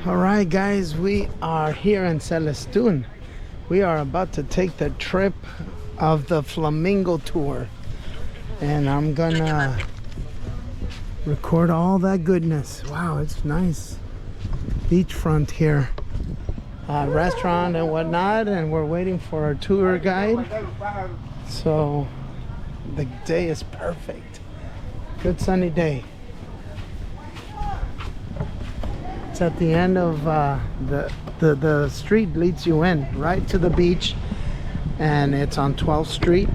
All right, guys, we are here in Celestun. We are about to take the trip of the Flamingo tour, and I'm gonna record all that goodness. Wow, it's nice beachfront here, restaurant and whatnot, and we're waiting for our tour guide. So the day is perfect. Good sunny day. It's at the end of the street leads you in right to the beach, and it's on 12th Street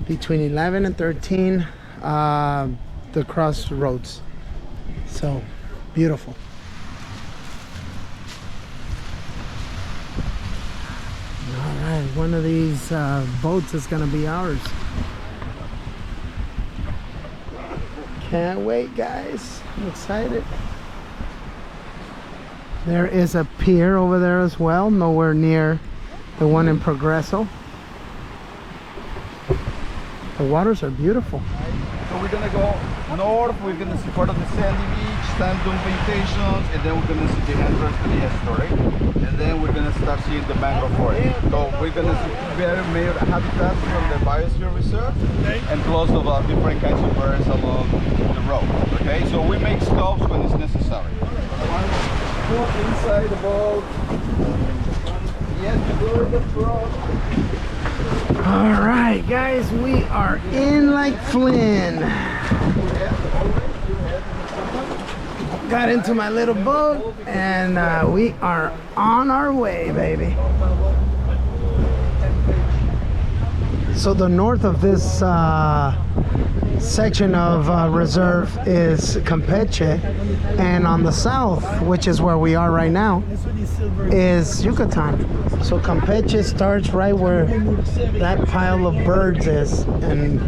between 11 and 13, the crossroads. So beautiful. All right, one of these boats is gonna be ours. Can't wait, guys. I'm excited. There is a pier over there as well, nowhere near the one in Progreso. The waters are beautiful. So we're gonna go north, we're gonna see part of the sandy beach, sand dune plantations, and then we're gonna see the entrance to the estuary. And then we're gonna start seeing the mangrove forest. So we're gonna see very major habitats from the biosphere reserve, and plus of different kinds of birds along the road. Okay, so we make stops when it's necessary. Inside the boat. Yes, you go in the front. All right, guys, we are in Lake Flynn. Got into my little boat, and we are on our way, baby. So the north of this section of reserve is Campeche, and on the south, which is where we are right now, is Yucatan. So Campeche starts right where that pile of birds is, and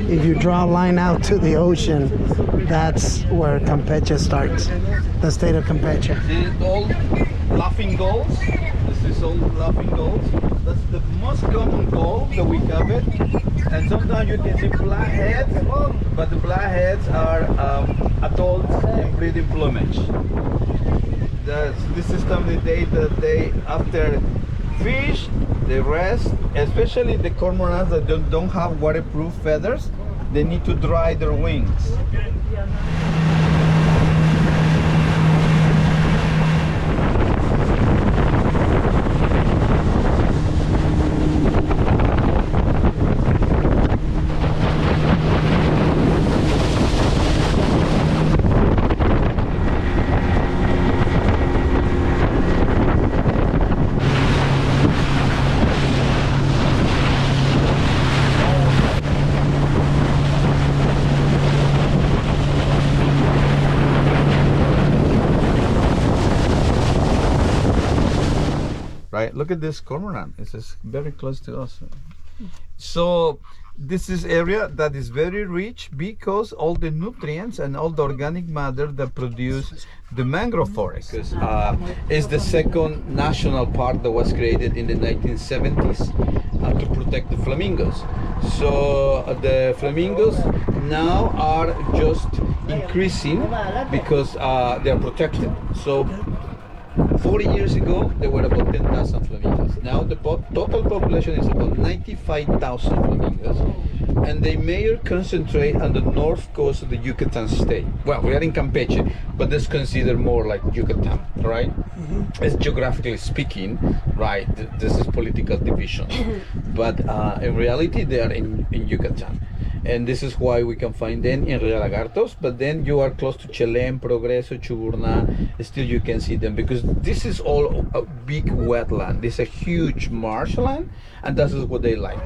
if you draw a line out to the ocean, that's where Campeche starts, the state of Campeche. See old laughing gulls? This is old laughing gulls. That's the most common gull that we have it. And sometimes you can see blackheads, but the blackheads are adults in breeding plumage. This is time of the day that they, after fish, they rest, especially the cormorants that don't have waterproof feathers, they need to dry their wings. Right, look at this cormorant. It's just very close to us. So this is area that is very rich because all the nutrients and all the organic matter that produce the mangrove forest. Because it's the second national park that was created in the 1970s to protect the flamingos. So the flamingos now are just increasing because they are protected. So 40 years ago, there were about 10,000 flamingos. Now the total population is about 95,000 flamingos, and they may concentrate on the north coast of the Yucatan state. Well, we are in Campeche, but that's considered more like Yucatan, right? Mm-hmm. It's geographically speaking, right? This is political division, but in reality, they are in Yucatan. And this is why we can find them in Rio Lagartos, but then you are close to Chelem, Progreso, Chuburná, still you can see them, because this is all a big wetland. This is a huge marshland, and that is what they like.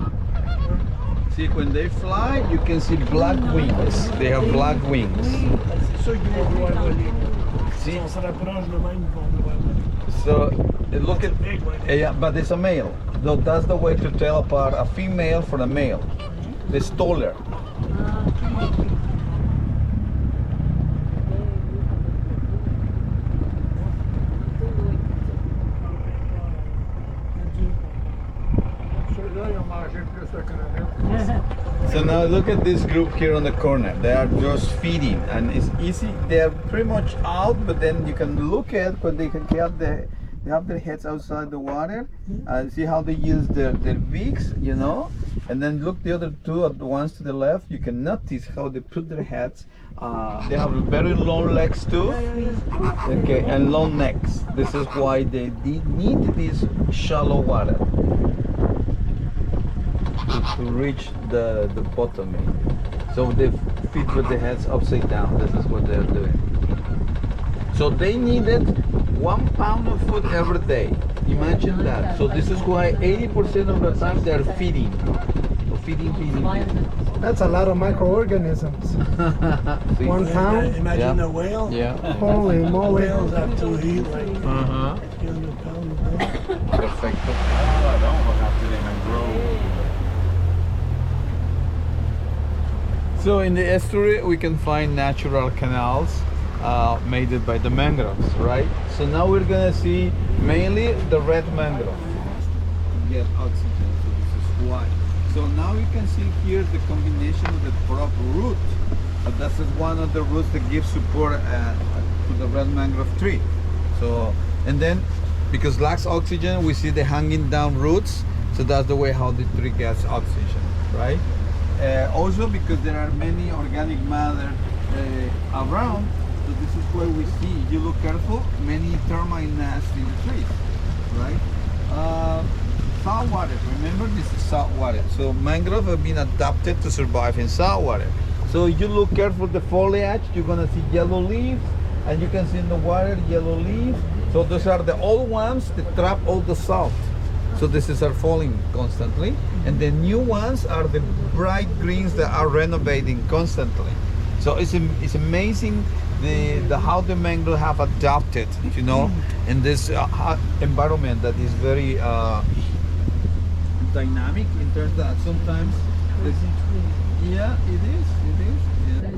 See, when they fly, you can see black wings. They have black wings. See? So, look at, yeah, but it's a male. So that's the way to tell apart a female from a male. It's taller. So So now look at this group here on the corner. They are just feeding, and it's easy. They are pretty much out, but then you can look at when they have their heads outside the water. See how they use their beaks, you know. And then look the other two, the ones to the left. You can notice how they put their heads. They have very long legs too. Okay, and long necks. This is why they need this shallow water to reach the bottom. So they feed with their heads upside down. This is what they're doing. So they needed 1 pound of food every day. Imagine that. So this is why 80% of the time they're feeding. So feeding. That's a lot of microorganisms. 1 pound? Imagine a whale. Yeah. Holy moly. Whales have to eat like 300 pounds a day. Perfecto. So in the estuary we can find natural canals made by the mangroves, right? So now we're gonna see mainly the red mangrove. Get oxygen, so this is why. So now you can see here the combination of the prop root. This is one of the roots that gives support to the red mangrove tree. So, and then because lacks oxygen, we see the hanging down roots. So that's the way how the tree gets oxygen, right? Also because there are many organic matter around, so this is where we see, you look careful, many termite nests in the trees, right? Salt water, remember this is salt water. So mangrove have been adapted to survive in salt water. So you look careful the foliage, you're gonna see yellow leaves, and you can see in the water yellow leaves. So those are the old ones that trap all the salt. So this is are falling constantly, and the new ones are the bright greens that are renovating constantly. So it's amazing the how the mangrove have adapted, you know, in this environment that is very dynamic in terms that sometimes this, yeah, it is. Yeah.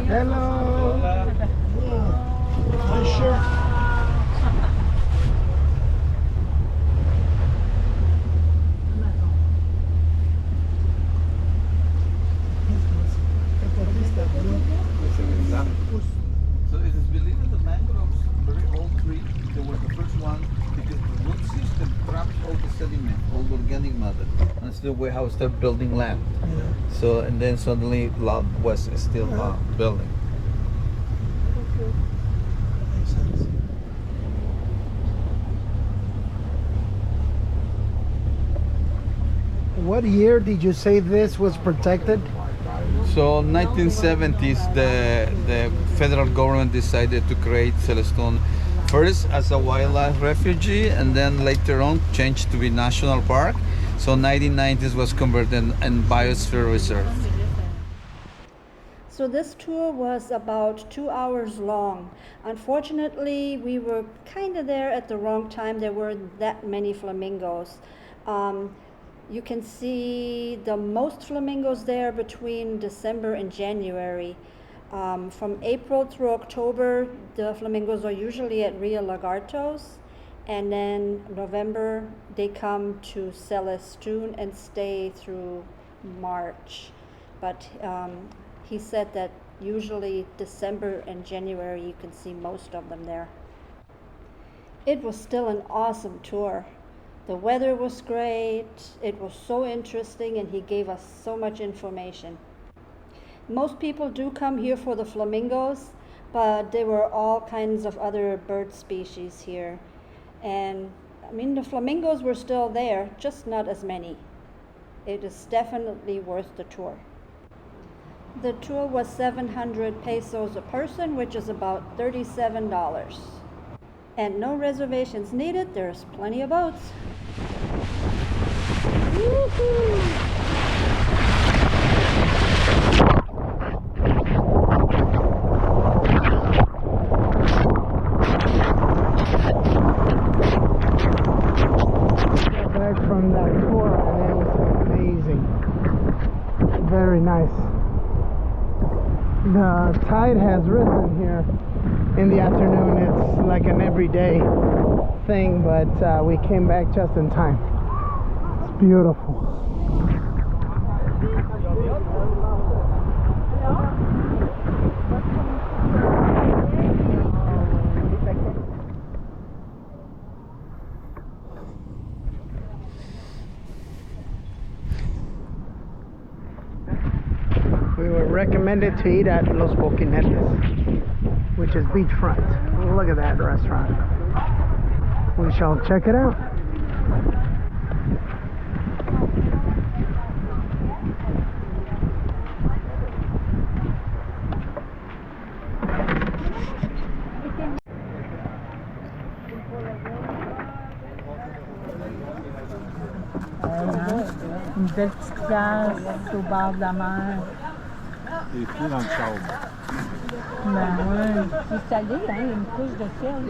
Hello. Nice shirt. So it is believed that the mangroves, very old trees, they were the first one because the root system traps all the sediment, all the organic matter. That's the way how it started building land. Yeah. So and then suddenly land was still building. Makes sense. What year did you say this was protected? So 1970s, the federal government decided to create Celestun first as a wildlife refuge, and then later on changed to be national park. So 1990s was converted in biosphere reserve. So this tour was about 2 hours long. Unfortunately, we were kind of there at the wrong time. There weren't that many flamingos. You can see the most flamingos there between December and January. From April through October, the flamingos are usually at Rio Lagartos, and then November they come to Celestun and stay through March. But he said that usually December and January you can see most of them there. It was still an awesome tour. The weather was great, it was so interesting, and he gave us so much information. Most people do come here for the flamingos, but there were all kinds of other bird species here. And I mean, the flamingos were still there, just not as many. It is definitely worth the tour. The tour was 700 pesos a person, which is about $37. And no reservations needed, there's plenty of boats. Woo-hoo! Back from that tour, and it was amazing. Very nice. The tide has risen here. in the afternoon. It's like an everyday thing, but we came back just in time. It's beautiful. We were recommended to eat at Los Boquinetes, which is beachfront. Look at that restaurant. We shall check it out. Une belle petite place au bord de la mer. Les pieds dans le sable. Ben ouais. C'est salé, hein? Il y a une couche de sel.